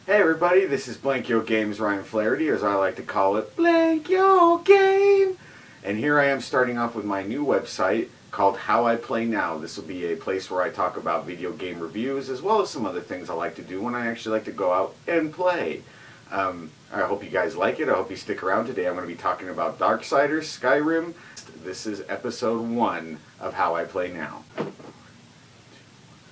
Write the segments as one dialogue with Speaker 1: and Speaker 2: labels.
Speaker 1: Hey everybody, this is Blank Yo Games Ryan Flaherty, or as I like to call it, Blank Yo Game! And here I am starting off with my new website called How I Play Now. This will be a place where I talk about video game reviews as well as some other things I like to do when I actually like to go out and play. I hope you guys like it. I hope you stick around. Today I'm going to be talking about Darksiders, Skyrim. This is episode 1 of How I Play Now.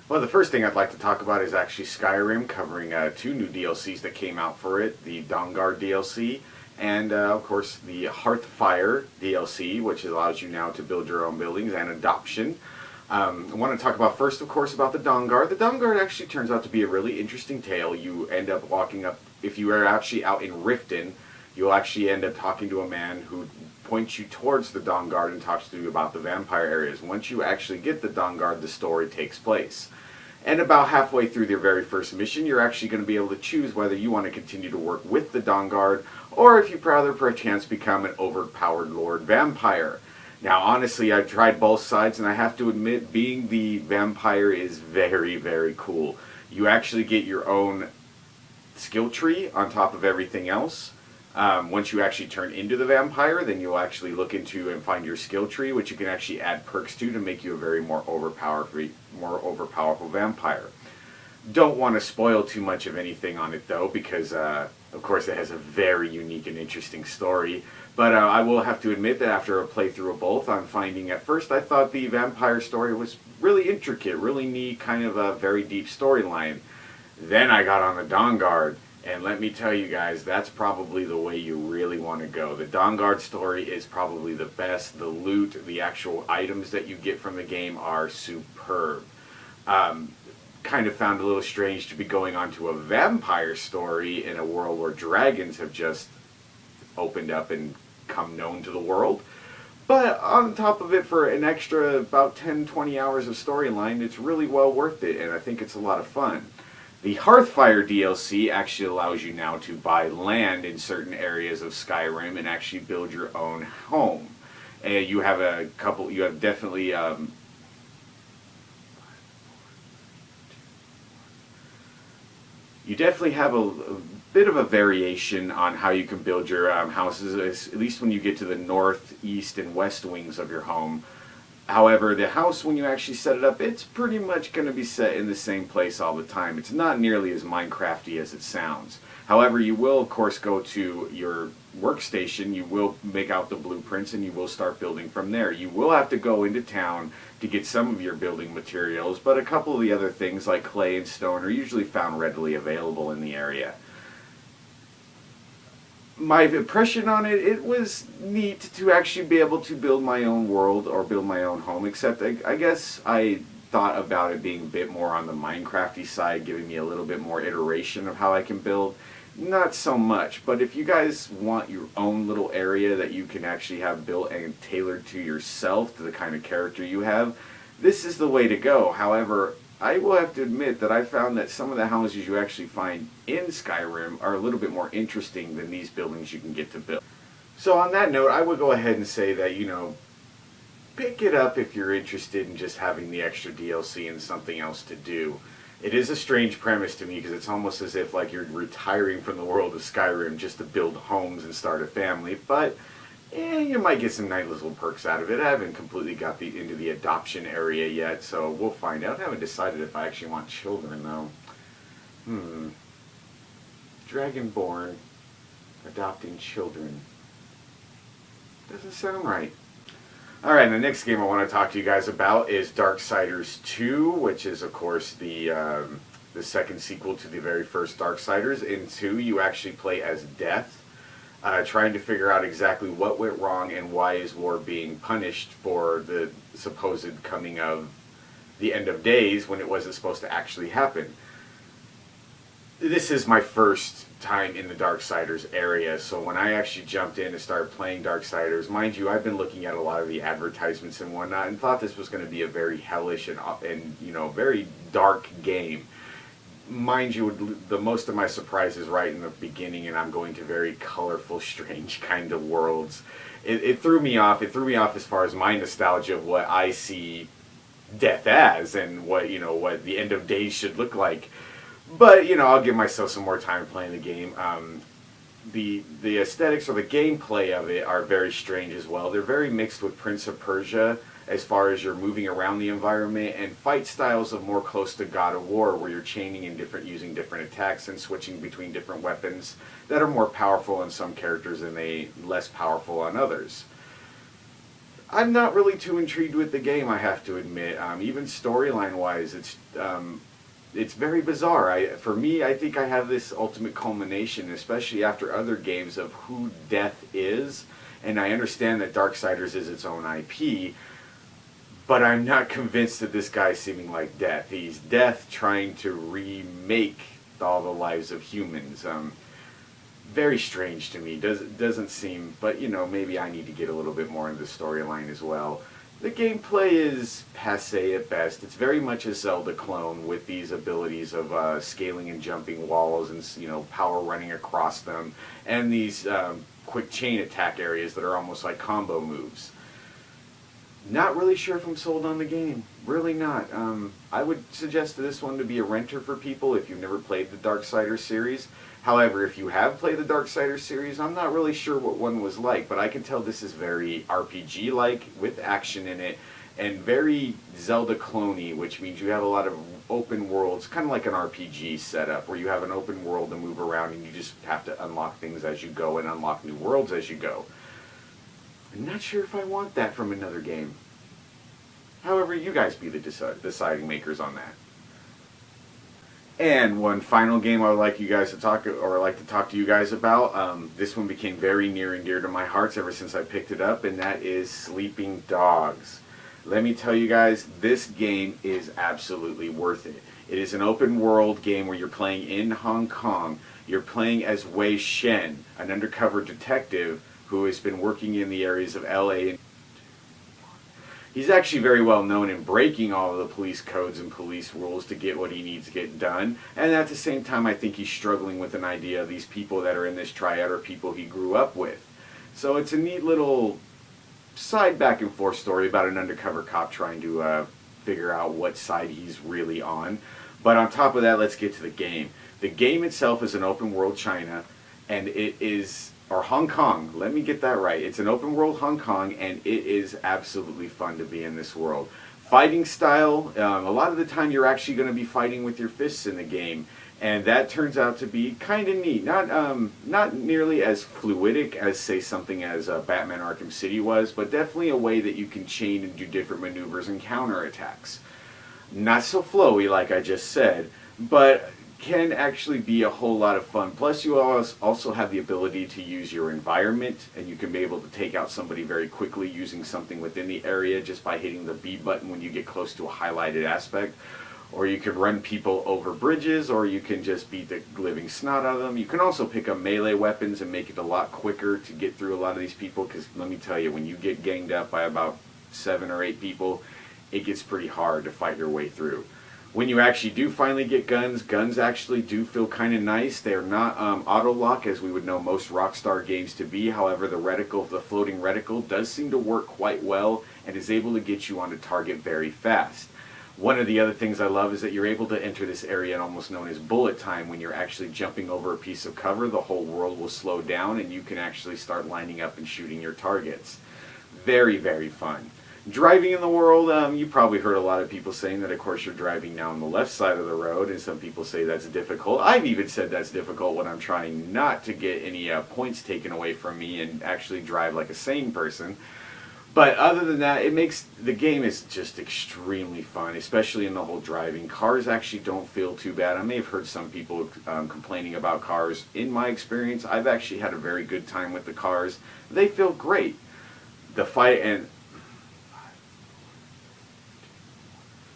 Speaker 1: Well, the first thing I'd like to talk about is actually Skyrim, covering 2 new DLCs that came out for it, the Dawnguard DLC, and of course the Hearthfire DLC, which allows you now to build your own buildings, and adoption. I want to talk about first, of course, about the Dawnguard. The Dawnguard actually turns out to be a really interesting tale. You end up walking up, if you are actually out in Riften, you'll actually end up talking to a man who points you towards the Dawnguard and talks to you about the vampire areas. Once you actually get the Dawnguard, the story takes place. And about halfway through their very first mission, you're actually going to be able to choose whether you want to continue to work with the Dawnguard, or if you'd rather perchance become an overpowered Lord Vampire. Now, honestly, I've tried both sides, and I have to admit, being the vampire is very, very cool. You actually get your own skill tree on top of everything else. Once you actually turn into the vampire, then you'll actually look into and find your skill tree, which you can actually add perks to make you a very more overpowerful vampire. Don't want to spoil too much of anything on it though, because of course it has a very unique and interesting story. But I will have to admit that after a playthrough of both, I'm finding at first I thought the vampire story was really intricate, really neat, kind of a very deep storyline. Then I got on the Dawnguard. And let me tell you guys, that's probably the way you really want to go. The Dawnguard story is probably the best. The loot, the actual items that you get from the game are superb. Kind of found a little strange to be going on to a vampire story in a world where dragons have just opened up and come known to the world. But on top of it, for an extra about 10-20 hours of storyline, it's really well worth it, and I think it's a lot of fun. The Hearthfire DLC actually allows you now to buy land in certain areas of Skyrim and actually build your own home. And you have definitely have a bit of a variation on how you can build your houses, at least when you get to the north, east, and west wings of your home. However, the house, when you actually set it up, it's pretty much going to be set in the same place all the time. It's not nearly as Minecrafty as it sounds. However, you will, of course, go to your workstation, you will make out the blueprints, and you will start building from there. You will have to go into town to get some of your building materials, but a couple of the other things like clay and stone are usually found readily available in the area. My impression on it, it was neat to actually be able to build my own world or build my own home, except I guess I thought about it being a bit more on the Minecrafty side, giving me a little bit more iteration of how I can build. Not so much, but if you guys want your own little area that you can actually have built and tailored to yourself, to the kind of character you have, this is the way to go. However, I will have to admit that I found that some of the houses you actually find in Skyrim are a little bit more interesting than these buildings you can get to build. So on that note, I would go ahead and say that, pick it up if you're interested in just having the extra DLC and something else to do. It is a strange premise to me because it's almost as if like you're retiring from the world of Skyrim just to build homes and start a family, but you might get some nice little perks out of it. I haven't completely got into the adoption area yet, so we'll find out. I haven't decided if I actually want children, though. Dragonborn adopting children. Doesn't sound right. Alright, the next game I want to talk to you guys about is Darksiders 2, which is, of course, the second sequel to the very first Darksiders. In 2, you actually play as Death. Trying to figure out exactly what went wrong and why is War being punished for the supposed coming of the end of days when it wasn't supposed to actually happen. This is my first time in the Darksiders area, so when I actually jumped in and started playing Darksiders, mind you, I've been looking at a lot of the advertisements and whatnot and thought this was going to be a very hellish and very dark game. Mind you, the most of my surprise is right in the beginning, and I'm going to very colorful, strange kind of worlds. It threw me off. It threw me off as far as my nostalgia of what I see death as, and what the end of days should look like. But, you know, I'll give myself some more time playing the game. The aesthetics or the gameplay of it are very strange as well. They're very mixed with Prince of Persia as far as you're moving around the environment, and fight styles of more close to God of War, where you're chaining in using different attacks and switching between different weapons that are more powerful on some characters and less powerful on others. I'm not really too intrigued with the game, I have to admit. Even storyline wise, it's very bizarre. For me, I think I have this ultimate culmination, especially after other games, of who Death is. And I understand that Darksiders is its own IP, but I'm not convinced that this guy's seeming like Death. He's Death trying to remake all the lives of humans. Very strange to me. Doesn't seem, but you know, maybe I need to get a little bit more into the storyline as well. The gameplay is passé at best. It's very much a Zelda clone with these abilities of scaling and jumping walls and, you know, power running across them, and these quick chain attack areas that are almost like combo moves. Not really sure if I'm sold on the game. Really not. I would suggest this one to be a renter for people if you've never played the Darksiders series. However, if you have played the Darksiders series, I'm not really sure what one was like, but I can tell this is very RPG-like, with action in it, and very Zelda clone-y, which means you have a lot of open worlds, kind of like an RPG setup, where you have an open world to move around and you just have to unlock things as you go and unlock new worlds as you go. I'm not sure if I want that from another game. However, you guys be the deciding makers on that. And one final game I would like you guys to talk to you guys about. This one became very near and dear to my heart ever since I picked it up, and that is Sleeping Dogs. Let me tell you guys, this game is absolutely worth it. It is an open world game where you're playing in Hong Kong. You're playing as Wei Shen, an undercover detective who has been working in the areas of LA. He's actually very well known in breaking all of the police codes and police rules to get what he needs to get done. And at the same time, I think he's struggling with an idea of these people that are in this triad are people he grew up with. So it's a neat little side back and forth story about an undercover cop trying to figure out what side he's really on. But on top of that, let's get to the game. The game itself is an open world China, and it is... or Hong Kong, let me get that right. It's an open world Hong Kong, and it is absolutely fun to be in this world. Fighting style, a lot of the time you're actually going to be fighting with your fists in the game, and that turns out to be kind of neat. Not nearly as fluidic as, say, something as Batman Arkham City was, but definitely a way that you can chain and do different maneuvers and counterattacks. Not so flowy, like I just said, but can actually be a whole lot of fun. Plus, you also have the ability to use your environment, and you can be able to take out somebody very quickly using something within the area just by hitting the B button when you get close to a highlighted aspect. Or you can run people over bridges, or you can just beat the living snot out of them. You can also pick up melee weapons and make it a lot quicker to get through a lot of these people, because let me tell you, when you get ganged up by about 7 or 8 people, it gets pretty hard to fight your way through. When you actually do finally get guns actually do feel kind of nice. They're not auto-lock as we would know most Rockstar games to be. However, the floating reticle does seem to work quite well and is able to get you on a target very fast. One of the other things I love is that you're able to enter this area almost known as bullet time. When you're actually jumping over a piece of cover, the whole world will slow down and you can actually start lining up and shooting your targets. Very, very fun. Driving in the world, you probably heard a lot of people saying that, of course, you're driving now on the left side of the road, and some people say that's difficult. I've even said that's difficult when I'm trying not to get any points taken away from me and actually drive like a sane person. But other than that, the game is just extremely fun, especially in the whole driving. Cars actually don't feel too bad. I may have heard some people complaining about cars. In my experience, I've actually had a very good time with the cars. They feel great. The fight and...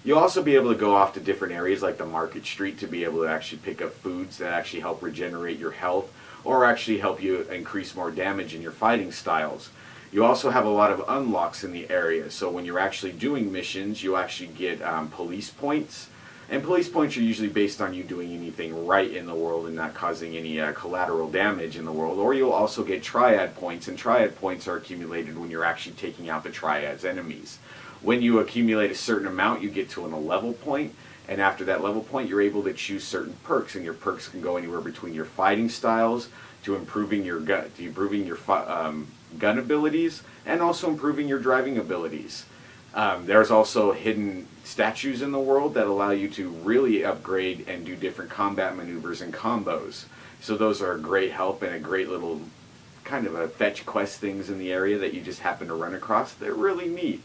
Speaker 1: You'll also be able to go off to different areas like the Market Street to be able to actually pick up foods that actually help regenerate your health or actually help you increase more damage in your fighting styles. You also have a lot of unlocks in the area, so when you're actually doing missions, you actually get police points. And police points are usually based on you doing anything right in the world and not causing any collateral damage in the world. Or you'll also get triad points, and triad points are accumulated when you're actually taking out the triad's enemies. When you accumulate a certain amount, you get to a level point, And after that level point, you're able to choose certain perks, and your perks can go anywhere between your fighting styles to improving your gun, gun abilities, and also improving your driving abilities. There's also hidden statues in the world that allow you to really upgrade and do different combat maneuvers and combos. So those are a great help and a great little kind of a fetch quest things in the area that you just happen to run across. They're really neat.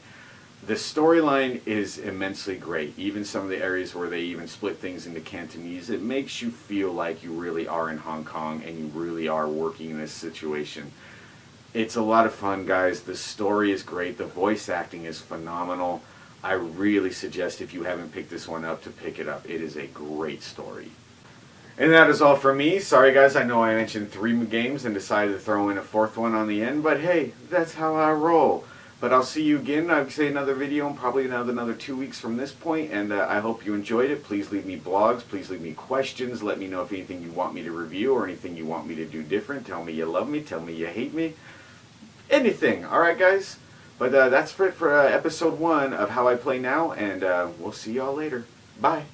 Speaker 1: The storyline is immensely great. Even some of the areas where they even split things into Cantonese, it makes you feel like you really are in Hong Kong and you really are working in this situation. It's a lot of fun, guys. The story is great. The voice acting is phenomenal. I really suggest, if you haven't picked this one up, to pick it up. It is a great story. And that is all from me. Sorry, guys, I know I mentioned 3 games and decided to throw in a 4th one on the end, but hey, that's how I roll. But I'll see you again, I would say another video in probably another 2 weeks from this point, and I hope you enjoyed it. Please leave me blogs, please leave me questions, let me know if anything you want me to review or anything you want me to do different. Tell me you love me, tell me you hate me, anything. Alright, guys? But that's it for episode 1 of How I Play Now, and we'll see y'all later. Bye.